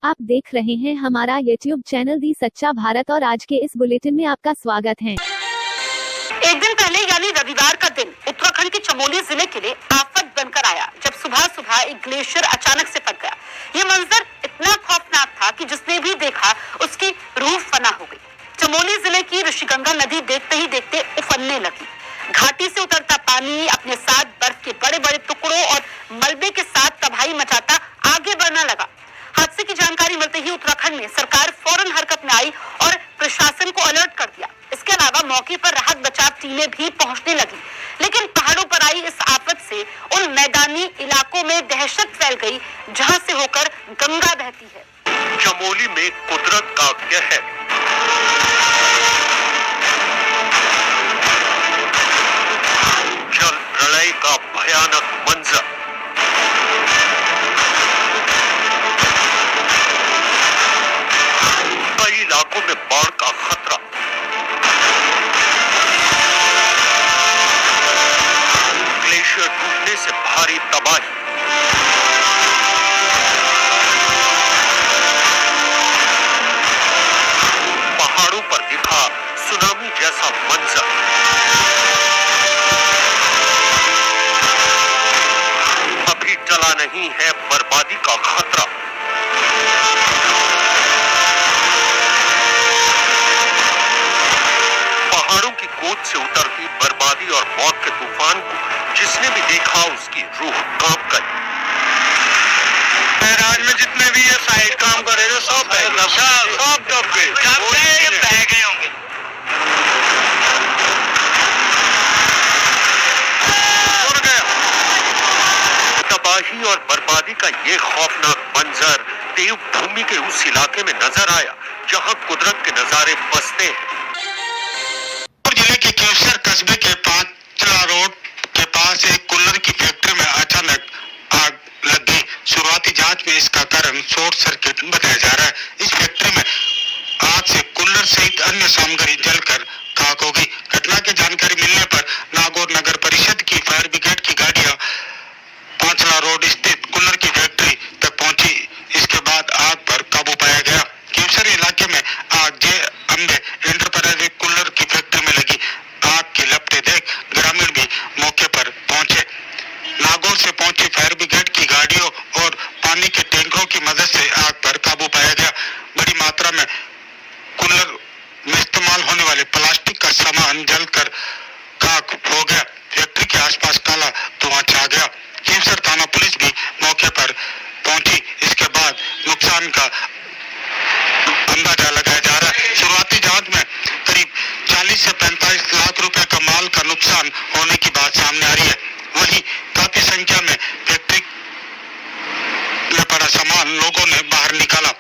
आप देख रहे हैं हमारा YouTube चैनल दी सच्चा भारत और आज के इस बुलेटिन में आपका स्वागत है। एक दिन पहले यानी रविवार का दिन उत्तराखंड के चमोली जिले के लिए आफत बनकर आया जब सुबह सुबह एक ग्लेशियर अचानक से फट गया। ये मंजर इतना खौफनाक था कि जिसने भी देखा उसकी रूह फना हो गई। चमोली जिले की ऋषिगंगा नदी देखते ही देखते उफनने लगी। घाटी से उतरता पानी अपने साथ बर्फ के बड़े बड़े टुकड़ों और मलबे के साथ तबाही मचाता आगे बढ़ना लगा। हादसे की जानकारी मिलते ही उत्तराखंड में सरकार फौरन हरकत में आई और प्रशासन को अलर्ट कर दिया। इसके अलावा मौके पर राहत बचाव टीमें भी पहुंचने लगी, लेकिन पहाड़ों पर आई इस आफत से उन मैदानी इलाकों में दहशत फैल गई जहां से होकर गंगा बहती है। चमोली में कुदरत का कहर। जल प्रलय का भयानक मंजर। कई इलाकों में बाढ़ का खतरा। ग्लेशियर टूटने से भारी तबाही। पहाड़ों पर दिखा सुनामी जैसा मंजर। अभी टला नहीं है बर्बादी का खतरा। पहाड़ों की गोद से उतरती बर्बादी और मौत के तूफान को जिसने भी देखा उसकी रूह कांप गई। राज्य में जितने भी ये साइड काम कर रहे थे सब दब गए होंगे। तबाही और बर्बादी का ये खौफनाक मंजर देवभूमि के उस इलाके में नजर आया जहां कुदरत के नजारे बसते हैं। जिले के केसर कस्बे के पांचला रोड के पास एक कूलर की फैक्ट्री में अचानक आग लग गई। शुरुआती जांच में इसका कारण शॉर्ट सर्किट बताया जा रहा है। इस फैक्ट्री में आग से कूलर सहित अन्य सामग्री जलकर खाक हो गई। घटना की जानकारी मिलने पर नागौर नगर परिषद की फायर ब्रिगेड की गाड़ियां पांचला रोड स्थित कूलर की फैक्ट्री तक पहुंची। इसके बाद आग पर काबू पाया गया। केसर इलाके में आग जे अम्बे एंटरप्राइज कूलर की फैक्ट्री में लगी। आग की लपटें देख ग्रामीण भी मौके पर पहुंचे। नागौर से पहुंची फायर ब्रिगेड की गाड़ियों और पानी के टैंकरों की मदद से आग पर काबू पाया गया। बड़ी मात्रा में कूलर में इस्तेमाल होने वाले प्लास्टिक का सामान जलकर खाक हो गया। फैक्ट्री के आसपास काला धुआं छा गया। केसर थाना पुलिस भी मौके पर पहुंची। इसके बाद नुकसान का अंदाजा लगाया जा रहा है। शुरुआती जांच में करीब 40 से 45 लाख रुपए का माल का नुकसान होने की बात सामने आ रही है। वहीं काफी संख्या में फैक्ट्री में पड़ा सामान लोगों ने बाहर निकाला।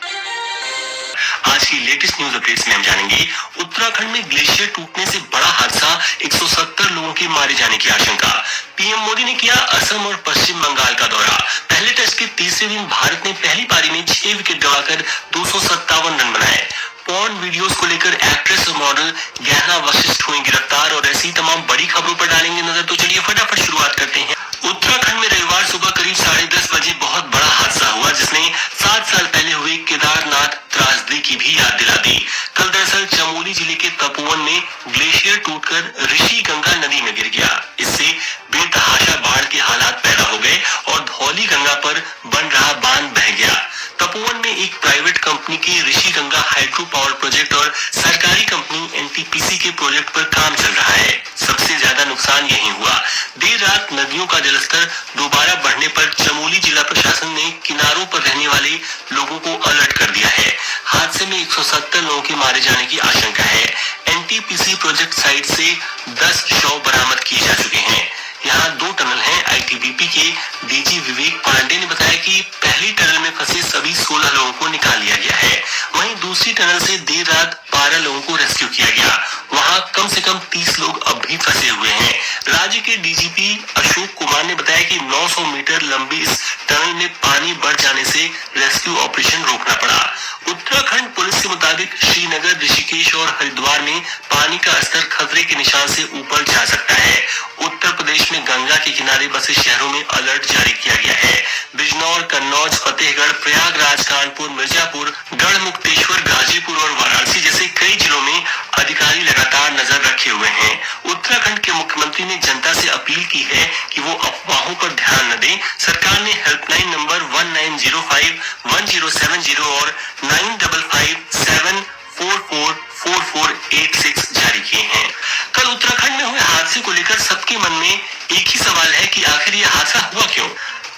आज की लेटेस्ट न्यूज अपडेट्स में हम जानेंगे उत्तराखंड में ग्लेशियर टूटने से बड़ा हादसा, 170 लोगों के मारे जाने की आशंका। पीएम मोदी ने किया असम और पश्चिम बंगाल का दौरा। पहले टेस्ट के तीसरे दिन भारत ने पहली पारी में 6 विकेट गंवाकर 257 रन बनाए। पॉर्न वीडियोस को लेकर एक्ट्रेस और मॉडल गहना वशिष्ठ हुई गिरफ्तार और ऐसी तमाम बड़ी खबरों पर डालेंगे नजर। तो चलिए फटाफट शुरुआत करते हैं। उत्तराखंड में रविवार सुबह करीब 10:30 बजे बहुत बड़ा हादसा हुआ जिसने 7 साल पहले हुए केदारनाथ त्रासदी की भी याद दिला दी। कल दरअसल चमोली जिले के तपोवन में ग्लेशियर टूटकर ऋषि गंगा नदी में गिर गया। इससे बेतहाशा बाढ़ के हालात पैदा हो गए और धौली गंगा पर बन रहा बांध बह गया। तपोवन में एक प्राइवेट कंपनी के Rishi Ganga hydro power project और सरकारी कंपनी एनटीपीसी के प्रोजेक्ट पर काम चल रहा है। सबसे ज्यादा नुकसान यही हुआ। देर रात नदियों का जलस्तर दोबारा बढ़ने पर चमोली जिला प्रशासन ने किनारों पर रहने वाले लोगों को अलर्ट कर दिया है। हादसे में 170 लोगों के मारे जाने की आशंका है। एनटीपीसी प्रोजेक्ट साइट से 10 शव बरामद किए जा चुके हैं। यहाँ 2 टनल हैं। आईटीबीपी के डीजी विवेक पांडे ने बताया कि पहली टनल में फंसे सभी 16 लोगों को निकाल लिया गया है। वहीं दूसरी टनल से देर रात 12 लोगों को रेस्क्यू किया गया। वहाँ कम से कम 30 लोग अब भी फंसे हुए हैं। राज्य के डीजीपी अशोक कुमार ने बताया कि 900 मीटर लंबी इस टनल में पानी बढ़ जाने से रेस्क्यू ऑपरेशन रोकना पड़ा। उत्तराखंड पुलिस के मुताबिक श्रीनगर, ऋषिकेश और हरिद्वार में पानी का स्तर खतरे के निशान से ऊपर जा सकता है। उत्तर प्रदेश में गंगा के किनारे बसे शहरों में अलर्ट जारी किया गया है। बिजनौर, कन्नौज, फतेहगढ़, प्रयागराज, कानपुर, मिर्जापुर, गढ़मुक्तेश्वर, गाजीपुर और वाराणसी जैसे कई जिलों में अधिकारी लगातार नजर रखे हुए हैं। उत्तराखंड के मुख्यमंत्री ने जनता से अपील की है कि वो अफवाहों पर ध्यान न दें। सरकार ने हेल्पलाइन नंबर 1905, 1070 और 9557444486 जारी किए हैं। कल उत्तराखंड में हुए हादसे को लेकर सबके मन में एक ही सवाल है कि आखिर यह हादसा हुआ क्यों?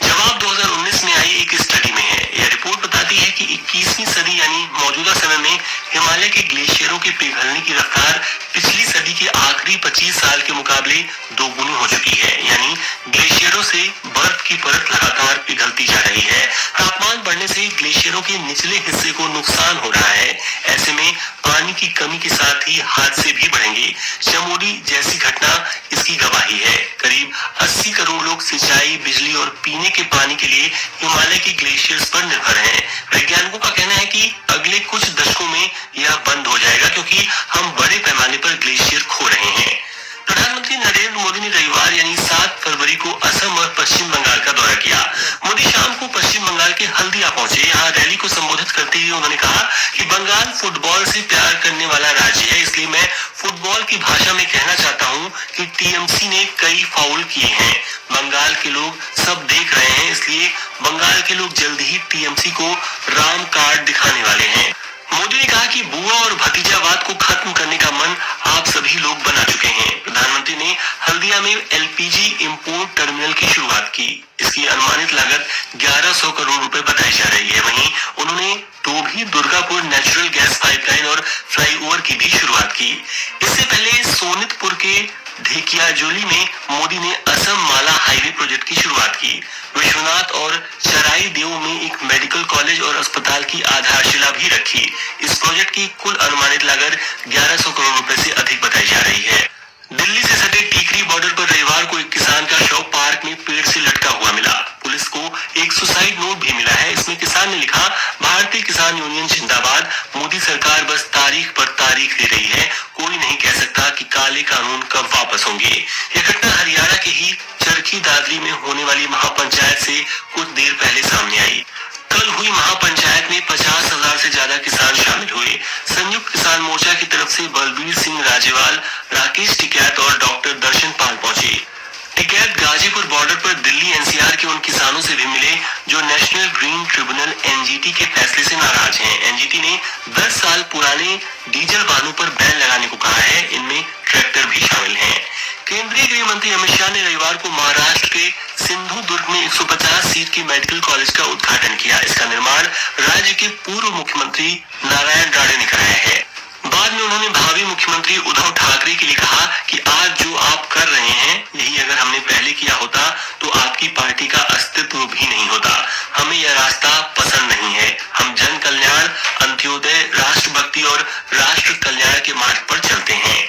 जवाब 2019 में आई एक स्टडी में है। यह रिपोर्ट बताती है कि 21वीं सदी यानी मौजूदा समय में हिमालय के ग्लेशियरों के पिघलने की रफ्तार पिछली सदी के आखिरी 25 साल के मुकाबले दोगुनी हो चुकी है। यानी ग्लेशियरों से बर्फ की परत लगातार पिघलती जा रही है। तापमान बढ़ने से ग्लेशियरों के निचले हिस्से को नुकसान हो रहा है। ऐसे में पानी की कमी के साथ ही हादसे भी बढ़ेंगे। चमोली जैसी घटना इसकी गवाही है। करीब 80 करोड़ लोग सिंचाई, बिजली और पीने के पानी के लिए हिमालय के ग्लेशियर्स पर निर्भर हैं। वैज्ञानिकों का कहना है कि अगले कुछ दशकों में यह बंद हो जाएगा क्योंकि हम बड़े पैमाने पर ग्लेशियर खो रहे हैं। प्रधानमंत्री नरेंद्र मोदी ने रविवार यानी 7 फरवरी को असम और पश्चिम बंगाल का दौरा किया। मोदी शाम को पश्चिम बंगाल के हल्दिया पहुंचे। यहाँ रैली को संबोधित करते हुए उन्होंने कहा कि बंगाल फुटबॉल से प्यार करने वाला राज्य है, इसलिए मैं फुटबॉल की भाषा में कहना चाहता हूँ कि टीएमसी ने कई फाउल किए हैं। बंगाल के लोग सब देख रहे हैं, इसलिए बंगाल के लोग जल्द ही टीएमसी को राम कार्ड दिखाने वाले हैं। मोदी ने कहा कि बुआ और भतीजावाद को खत्म करने का मन आप सभी लोग बना चुके हैं। प्रधानमंत्री ने हल्दिया में एलपीजी इंपोर्ट टर्मिनल की शुरुआत की। इसकी अनुमानित लागत 1100 करोड़ रुपए बताई जा रही है। वहीं उन्होंने टोभी दुर्गापुर नेचुरल गैस पाइपलाइन और फ्लाईओवर की भी शुरुआत की। इससे पहले सोनितपुर के ढेकियाजुली में मोदी ने असम माला हाईवे प्रोजेक्ट की शुरुआत की। विश्वनाथ और चराई देव में एक मेडिकल कॉलेज और अस्पताल की आधारशिला भी रखी। इस प्रोजेक्ट की कुल अनुमानित लागत 1100 करोड़ रुपए से अधिक बताई जा रही है। दिल्ली से सटे टीकरी बॉर्डर पर रविवार को एक किसान का शव पार्क में पेड़ से लटका हुआ मिला। पुलिस को एक सुसाइड नोट भी मिला है। इसमें किसान ने लिखा, भारतीय किसान यूनियन जिंदाबाद, मोदी सरकार बस तारीख पर तारीख ले रही है, कोई नहीं कह सकता कि काले कानून कब वापस होंगे। यह घटना हरियाणा के ही चरखी दादरी में होने वाली महापंचायत से कुछ देर पहले सामने आई। कल हुई महापंचायत में 50,000 से ज्यादा किसान शामिल हुए। संयुक्त किसान मोर्चा की तरफ से बलबीर सिंह राजेवाल, राकेश टिकैत और डॉक्टर दर्शन पाल पहुंचे। टिकैत गाजीपुर बॉर्डर पर दिल्ली एनसीआर के उन किसानों से भी मिले जो नेशनल ग्रीन ट्रिब्यूनल एनजीटी के फैसले से नाराज हैं। एनजीटी ने 10 साल पुराने डीजल वाहनों पर बैन लगाने को कहा है। इनमें ट्रैक्टर भी शामिल हैं। केंद्रीय गृह मंत्री अमित शाह ने रविवार को महाराष्ट्र के सिंधुदुर्ग में 150 सीट के मेडिकल कॉलेज का उद्घाटन किया। इसका निर्माण राज्य के पूर्व मुख्यमंत्री नारायण राणे ने कराया है। बाद में उन्होंने भावी मुख्यमंत्री उद्धव ठाकरे के लिए कहा कि आज जो आप कर रहे हैं, यही अगर हमने पहले किया होता तो आपकी पार्टी का अस्तित्व भी नहीं होता। हमें यह रास्ता पसंद नहीं है। हम जन कल्याण, अंत्योदय, राष्ट्रभक्ति और राष्ट्र कल्याण के मार्ग पर चलते हैं।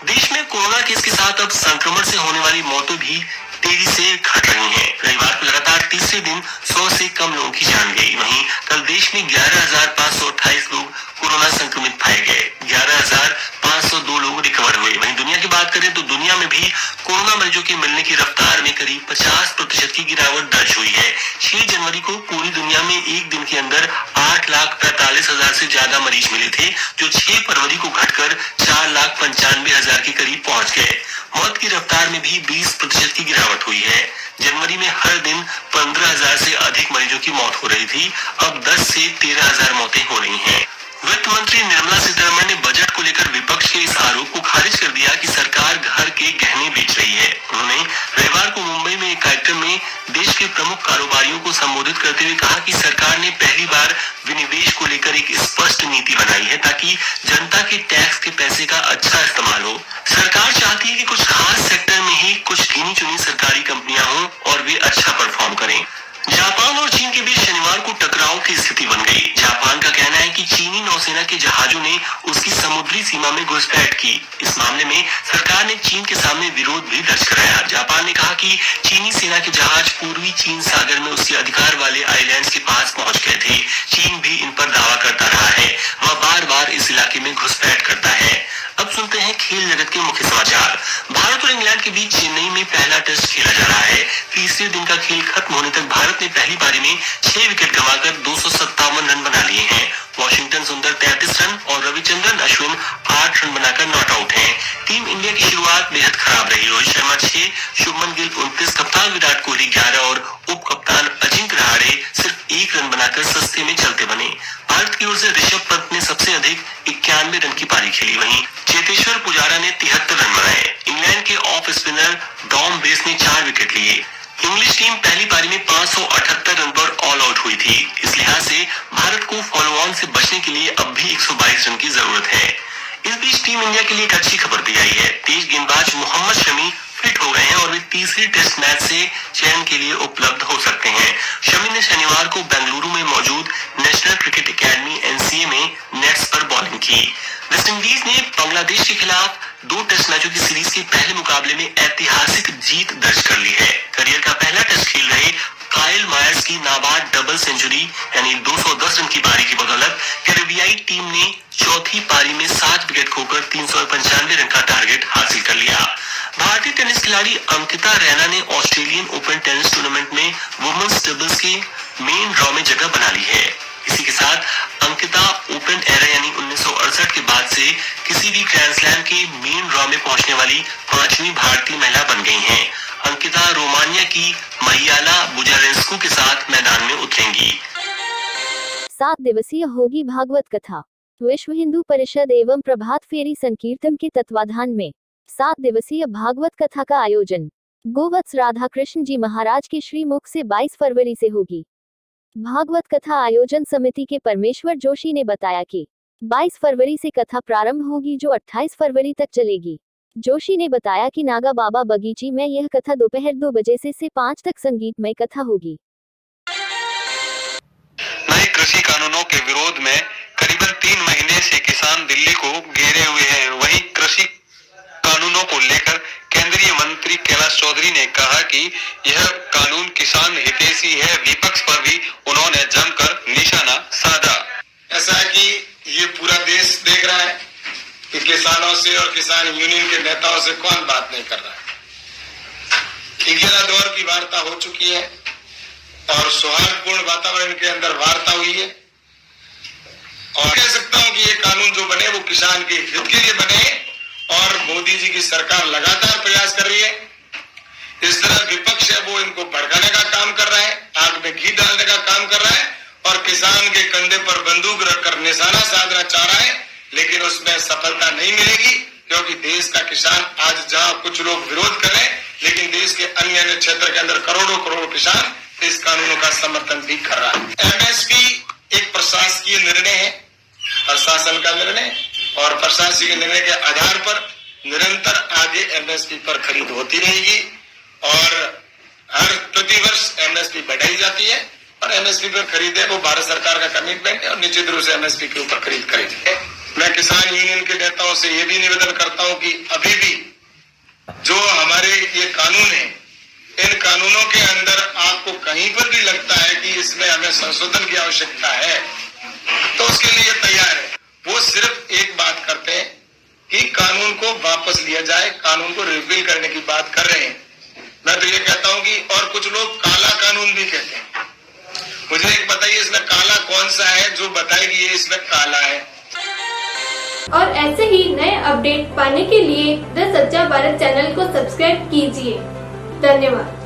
देश में कोरोना केस के साथ अब संक्रमण से होने वाली मौतें भी तेजी से घट रही हैं। रविवार को लगातार तीसरे दिन 100 से कम लोगों की जान गई। वहीं कल देश में 11,528 लोग कोरोना संक्रमित पाए गए। 11,502 लोग रिकवर हुए। वहीं दुनिया की बात करें तो दुनिया में भी कोरोना मरीजों के मिलने की रफ्तार में करीब 50% की गिरावट दर्ज हुई है। 6 जनवरी को पूरी दुनिया में एक दिन के अंदर 8,45,000 से ज्यादा मरीज मिले थे, जो 6 फरवरी को घटकर 4,95,000 के करीब पहुंच गए। मौत की रफ्तार में भी 20% की गिरावट हुई है। जनवरी में हर दिन 15,000 से अधिक मरीजों की मौत हो रही थी, अब 10 से 13,000 मौतें हो रही हैं। वित्त मंत्री निर्मला सीतारमण ने बजट को लेकर विपक्ष के इस आरोप को खारिज कर दिया कि सरकार घर के गहने बेच रही है। उन्होंने रविवार को मुंबई में एक कार्यक्रम में देश के प्रमुख कारोबारियों को संबोधित करते हुए कहा कि सरकार ने पहली बार विनिवेश को लेकर एक स्पष्ट नीति बनाई है ताकि जनता के टैक्स के पैसे का अच्छा इस्तेमाल हो। सरकार चाहती है कि कुछ खास सेक्टर में ही कुछ गिनी चुनी सरकारी कंपनियां हों और वे अच्छा परफॉर्म करें। जापान और चीन के बीच शनिवार को टकराव की स्थिति बन गई। जापान का कहना है कि चीनी नौसेना के जहाजों ने उसकी समुद्री सीमा में घुसपैठ की। इस मामले में सरकार ने चीन के सामने विरोध भी दर्ज कराया। जापान ने कहा कि चीनी सेना के जहाज पूर्वी चीन सागर में उसके अधिकार वाले आइलैंड्स के पास पहुंच गए थे। चीन भी इन पर दावा करता रहा खेल जगत के मुख्य समाचार। भारत और इंग्लैंड के बीच चेन्नई में पहला टेस्ट खेला जा रहा है। तीसरे दिन का खेल खत्म होने तक भारत ने पहली पारी में 6 विकेट गंवाकर 257 रन बना लिए हैं। वॉशिंगटन सुंदर 33 रन और रविचंद्रन अश्विन 8 रन बनाकर नॉट आउट हैं। टीम इंडिया की शुरुआत बेहद खराब रही। रोहित शर्मा 6, शुभमन गिल 29, कप्तान विराट कोहली 11 और उप कप्तान अजिंक्य रहाणे सिर्फ 1 रन बनाकर सस्ते में चलते बने। भारत की ओर से ऋषभ पंत ने सबसे अधिक 91 रन की पारी खेली। वहीं चेतेश्वर पुजारा ने 73 रन बनाए। इंग्लैंड के ऑफ स्पिनर डॉम बेस ने 4 विकेट लिए। इंग्लिश टीम पहली पारी में 578 रन पर ऑल आउट हुई थी। इस लिहाज से भारत को फॉलो ऑन से बचने के लिए अब भी 122 रन की जरूरत है। इस बीच टीम इंडिया के लिए एक अच्छी खबर भी आई है। तेज गेंदबाज मोहम्मद शमी फिट हो गए हैं और वे तीसरी टेस्ट मैच से चयन के लिए उपलब्ध हो सकते हैं। शमी ने शनिवार को बेंगलुरु में मौजूद नेशनल क्रिकेट एकेडमी (NCA) में नेट्स पर बॉलिंग की। वेस्टइंडीज ने बांग्लादेश के खिलाफ 2 टेस्ट मैचों की सीरीज के पहले मुकाबले में ऐतिहासिक जीत दर्ज कर ली है। करियर का पहला टेस्ट खेल रहे काइल मायर्स की नाबाद डबल सेंचुरी यानी 210 रन की पारी की बदौलत कैरेबियाई टीम ने चौथी पारी में 7 विकेट खोकर 395 रन का टारगेट हासिल कर लिया। भारतीय टेनिस खिलाड़ी अंकिता रैना ने ऑस्ट्रेलियन ओपन टेनिस टूर्नामेंट में वुमेन्स डबल्स के मेन ड्रॉ में जगह बना ली है। इसी के साथ अंकिता ओपन एरा यानी 1968 के बाद से किसी भी ग्रैंड स्लैम के मेन ड्रॉ में पहुंचने वाली 5वीं भारतीय महिला बन गई हैं। अंकिता रोमानिया की मैयाला बुजारेंस्कू के साथ मैदान में उतरेंगी। 7 दिवसीय होगी भागवत कथा। विश्व हिंदू परिषद एवं प्रभात फेरी संकीर्तन के तत्वाधान में 7 दिवसीय भागवत कथा का आयोजन गोवत्स राधा कृष्ण जी महाराज के श्रीमुख से 22 फरवरी से होगी। भागवत कथा आयोजन समिति के परमेश्वर जोशी ने बताया कि 22 फरवरी से कथा प्रारंभ होगी जो 28 फरवरी तक चलेगी। जोशी ने बताया कि नागा बाबा बगीची में यह कथा दोपहर 2 बजे से 5 तक संगीतमय कथा होगी। नए कृषि कानूनों के विरोध में करीबन 3 महीने से किसान दिल्ली को घेरे हुए हैं। वहीं कृषि कानूनों को लेकर केंद्रीय मंत्री कैलाश चौधरी ने कहा कि यह कानून किसान हितैषी है। विपक्ष पर भी उन्होंने जमकर निशाना साधा। ऐसा है कि ये पूरा देश देख रहा है कि किसानों से और किसान यूनियन के नेताओं से कौन बात नहीं कर रहा है। 11 दौर की वार्ता हो चुकी है और सौहार्दपूर्ण वातावरण के अंदर वार्ता हुई है और कह सकता हूं कि ये कानून जो बने वो किसान के हित के लिए बने और मोदी जी की सरकार लगातार प्रयास कर रही है। इस तरह विपक्ष है वो इनको भड़काने का काम कर रहा है, आग में घी डालने का काम कर रहा है और किसान के कंधे पर बंदूक रखकर निशाना साधना चाह रहा है, लेकिन उसमें सफलता नहीं मिलेगी क्योंकि देश का किसान आज जहां कुछ लोग विरोध कर रहे हैं, लेकिन देश के अन्य अन्य क्षेत्र के अंदर करोड़ों करोड़ों किसान इस कानूनों का समर्थन भी कर रहा है। एमएसपी एक प्रशासकीय निर्णय है, प्रशासन का निर्णय, और प्रशासकीय निर्णय के आधार पर निरंतर आगे एमएसपी पर खरीद होती रहेगी और हर प्रतिवर्ष एमएसपी बढ़ाई जाती है और एमएसपी पर खरीद है वो भारत सरकार का कमिटमेंट है और निश्चित रूप से एमएसपी के ऊपर खरीद करेगी। मैं किसान यूनियन के नेताओं से ये भी निवेदन करता हूं कि अभी भी जो हमारे ये कानून है, इन कानूनों के अंदर आपको कहीं पर भी लगता है कि इसमें हमें संशोधन की आवश्यकता है तो उसके लिए तैयार है। वो सिर्फ एक बात करते हैं कि कानून को वापस लिया जाए, कानून को रिवील करने की बात कर रहे हैं। मैं तो ये कहता हूं कि और कुछ लोग काला कानून भी कहते हैं। मुझे एक बताइए इसमें काला कौन सा है जो बताएगी ये इसमें काला है। और ऐसे ही नए अपडेट पाने के लिए द सच्चा भारत चैनल को सब्सक्राइब कीजिए। धन्यवाद।